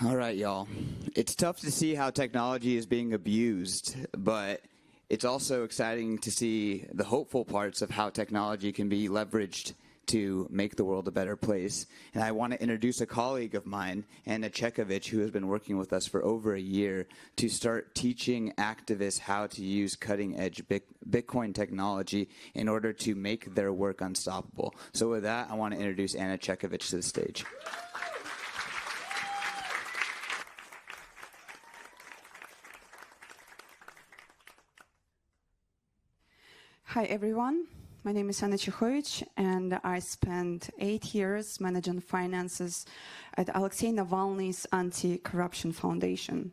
All right, y'all. It's tough to see how technology is being abused, but it's also exciting to see the hopeful parts of how technology can be leveraged to make the world a better place. And I want to introduce a colleague of mine, Anna Chekhovich, who has been working with us for over a year to start teaching activists how to use cutting-edge Bitcoin technology in order to make their work unstoppable. So with that, I want to introduce Anna Chekhovich to the stage. Hi, everyone. My name is Anna Chekhovich, and I spent 8 years managing finances at Alexei Navalny's Anti-Corruption Foundation.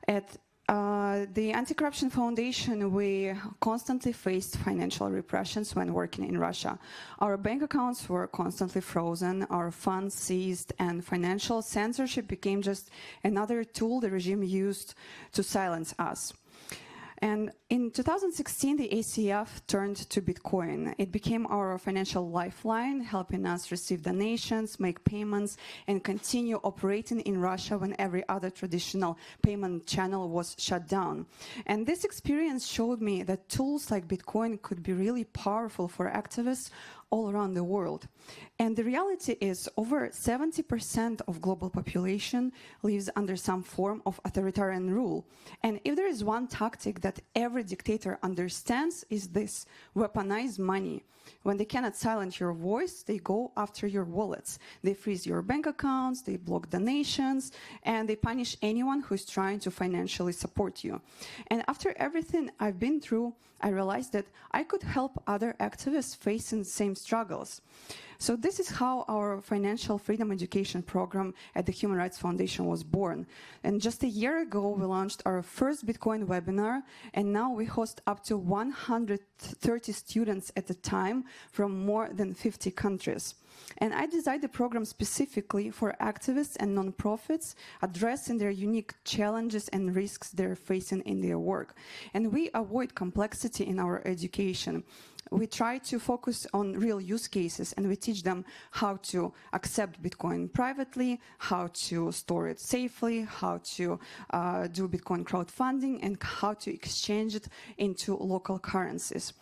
At the Anti-Corruption Foundation, we constantly faced financial repressions when working in Russia. Our bank accounts were constantly frozen, our funds seized, and financial censorship became just another tool the regime used to silence us. And in 2016, the ACF turned to Bitcoin. It became our financial lifeline, helping us receive donations, make payments, and continue operating in Russia when every other traditional payment channel was shut down. And this experience showed me that tools like Bitcoin could be really powerful for activists all around the world. And the reality is over 70% of global population lives under some form of authoritarian rule. And if there is one tactic that every dictator understands, is this: weaponize money. When they cannot silence your voice, they go after your wallets. They freeze your bank accounts, they block donations, and they punish anyone who is trying to financially support you. And after everything I've been through, I realized that I could help other activists facing the same struggles. So this is how our financial freedom education program at the Human Rights Foundation was born. And just a year ago, we launched our first Bitcoin webinar, and now we host up to 130 students at a time from more than 50 countries. And I designed the program specifically for activists and nonprofits, addressing their unique challenges and risks they're facing in their work. And we avoid complexity in our education. We try to focus on real use cases, and we teach them how to accept Bitcoin privately, how to store it safely, how to do Bitcoin crowdfunding, and how to exchange it into local currencies.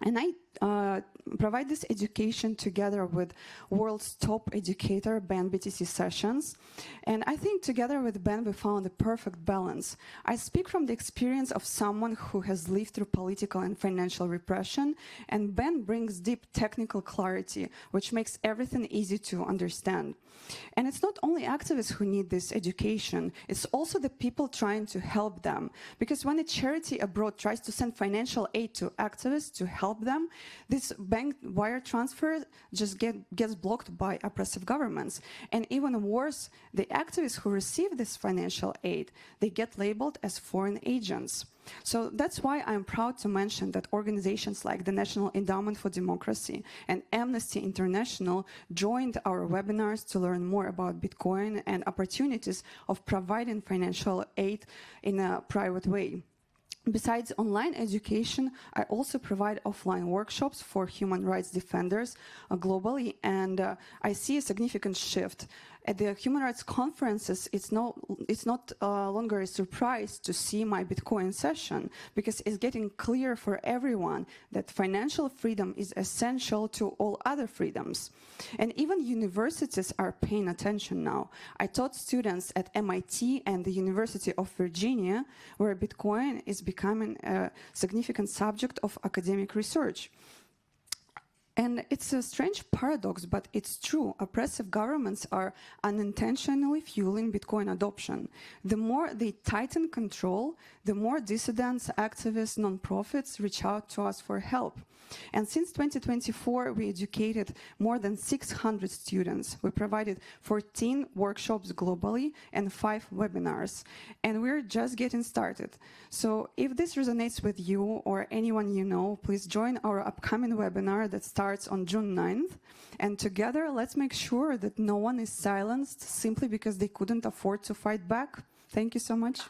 And I provide this education together with world's top educator, Ben BTC Sessions. And I think together with Ben, we found the perfect balance. I speak from the experience of someone who has lived through political and financial repression, and Ben brings deep technical clarity, which makes everything easy to understand. And it's not only activists who need this education, it's also the people trying to help them. Because when a charity abroad tries to send financial aid to activists to help them, this bank wire transfer just gets blocked by oppressive governments. And even worse, the activists who receive this financial aid, they get labeled as foreign agents. So that's why I'm proud to mention that organizations like the National Endowment for Democracy and Amnesty International joined our webinars to learn more about Bitcoin and opportunities of providing financial aid in a private way. Besides online education, I also provide offline workshops for human rights defenders globally, and I see a significant shift. At the human rights conferences, it's not longer a surprise to see my Bitcoin session, because it's getting clear for everyone that financial freedom is essential to all other freedoms. And even universities are paying attention now. I taught students at MIT and the University of Virginia, where Bitcoin is becoming a significant subject of academic research. And it's a strange paradox, but it's true. Oppressive governments are unintentionally fueling Bitcoin adoption. The more they tighten control, the more dissidents, activists, nonprofits reach out to us for help. And since 2024, we educated more than 600 students. We provided 14 workshops globally and 5 webinars. And we're just getting started. So if this resonates with you or anyone you know, please join our upcoming webinar that starts on June 9th. And together, let's make sure that no one is silenced simply because they couldn't afford to fight back. Thank you so much.